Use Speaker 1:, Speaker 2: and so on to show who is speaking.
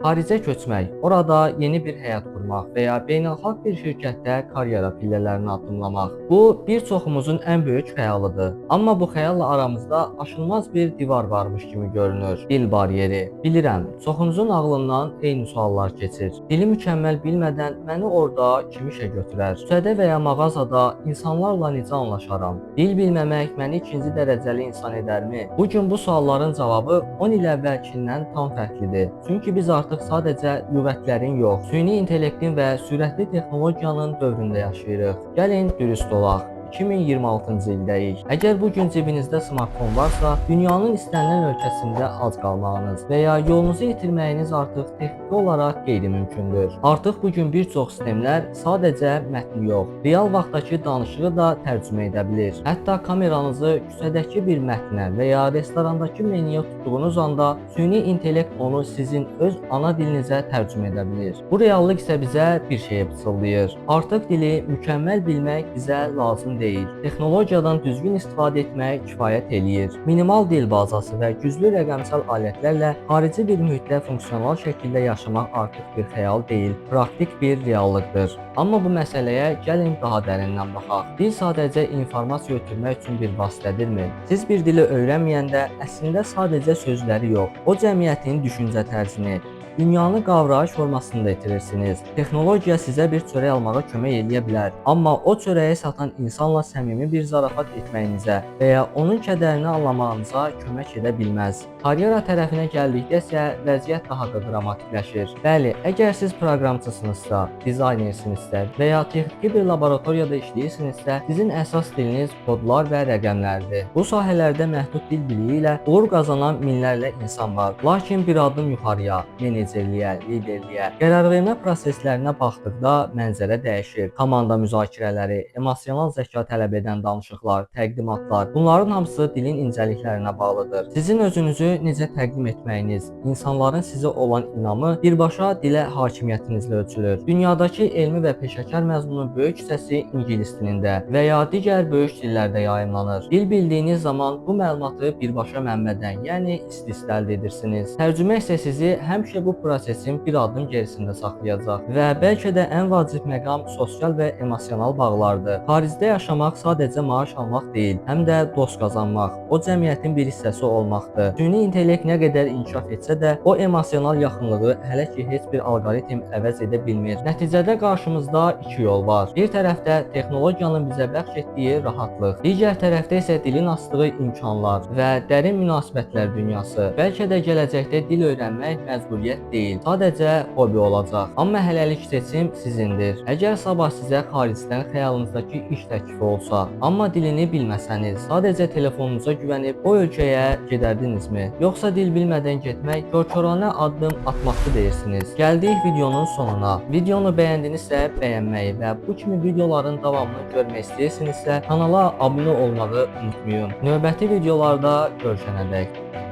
Speaker 1: Xaricə köçmək, orada yeni bir həyat qurmaq və ya beynəlxalq bir şirkətdə karyera pillələrini addımlamaq. Bu, bir çoxumuzun ən böyük xəyalıdır. Amma bu xəyalla aramızda aşılmaz bir divar varmış kimi görünür. Dil bariyeri. Bilirəm, çoxunuzun ağlından eyni suallar keçir. Dili mükəmməl bilmədən məni orada kim işə götürər? Küçədə və ya mağazada insanlarla necə anlaşaram? Dil bilməmək məni ikinci dərəcəli insan edərmi? Bu gün bu sualların cavabı 10 il əvvəlkindən tam fərqlidir. Çünki biz artıq sadəcə lüğətlərin yox, süni intellektin və sürətli texnologiyanın dövründə yaşayırıq. Gəlin dürüst olaq. 2026-cı ildəyik. Əgər bu gün cibinizdə smartfon varsa, dünyanın istənilən ölkəsində ac qalmağınız və ya yolunuzu itirməyiniz artıq texniki olaraq qeyri-mümkündür. Artıq bu gün bir çox sistemlər sadəcə mətni yox, real vaxtdakı danışığı da tərcümə edə bilir. Hətta kameranızı küçədəki bir mətnə və ya restorandakı menyuya tutduğunuz anda süni intellekt onu sizin öz ana dilinizə tərcümə edə bilir. Bu reallıq isə bizə bir şeyi pıçıldayır. Artıq dili mükəmməl bilmək bizə lazım deyil. Texnologiyadan düzgün istifadə etmək kifayət eləyir. Minimal dil bazası və güclü rəqəmsal alətlərlə xarici bir mühitdə funksional şəkildə yaşamaq artıq bir xəyal deyil, praktik bir reallıqdır. Amma bu məsələyə gəlin daha dərindən baxaq. Dil sadəcə informasiya ötürmək üçün bir vasitədirmi? Siz bir dili öyrənməyəndə əslində sadəcə sözləri yox, o cəmiyyətin düşüncə tərzini, dünyanı qavrayış formasında itirirsiniz. Texnologiya sizə bir çörək almağa kömək edə bilər, amma o çörəyi satan insanla səmimi bir zarafat etməyinizə və ya onun kədərini anlamağınıza kömək edə bilməz. Karyera tərəfinə gəldikdə isə vəziyyət daha da dramatikləşir. Bəli, əgər siz proqramçısınızsa, dizaynersinizsə və ya texniki bir laboratoriyada işləyirsinizsə, sizin əsas diliniz kodlar və rəqəmlərdir. Bu sahələrdə məhdud dil biliyi ilə uğur qazanan minlərlə insan var. Lakin bir addım yuxarıya, menecerliyə, liderliyə, qərarvermə proseslərinə baxdıqda mənzərə dəyişir. Komanda müzakirələri, emosional zəka tələb edən danışıqlar, təqdimatlar, bunların hamısı dilin incəliklərinə bağlıdır. Sizin özünüzü necə təqdim etməyiniz, insanların sizə olan inamı birbaşa dilə hakimiyyətinizlə ölçülür. Dünyadakı elmi və peşəkar məzmunun böyük hissəsi ingilis dilində və ya digər böyük dillərdə yayımlanır. Dil bildiyiniz zaman bu məlumatı birbaşa mənbədən, yəni istisna əldə edirsiniz. Tərcümə isə sizi həmişə bu prosesin bir addım gerisində saxlayacaq və bəlkə də ən vacib məqam sosial və emosional bağlardır. Xaricdə yaşamaq sadəcə maaş almaq deyil, həm də dost qazanmaq, o cəmiyyətin bir hissəsi olmaqdır. Süni intellekt nə qədər inkişaf etsə də, o emosional yaxınlığı hələ ki heç bir alqoritm əvəz edə bilmir. Nəticədə qarşımızda iki yol var. Bir tərəfdə texnologiyanın bizə bəxş etdiyi rahatlıq, digər tərəfdə isə dilin açdığı imkanlar və dərin münasibətlər dünyası. Bəlkə də gələcəkdə dil öyrənmək məcburiyyət deyil, sadəcə hobi olacaq. Amma hələlik seçim sizindir. Əgər sabah sizə xaricdən xəyalınızdakı iş təklifi olsa, amma dilini bilməsəniz, sadəcə telefonunuza güvənib o ölkəyə gedərdinizmi? Yoxsa dil bilmədən getmək korkorana addım atmaqdır deyirsiniz? Gəldik videonun sonuna. Videonu bəyəndinizsə bəyənməyi və bu kimi videoların davamını görmək istəyirsinizsə kanala abunə olmağı unutmayın. Növbəti videolarda görüşənədək.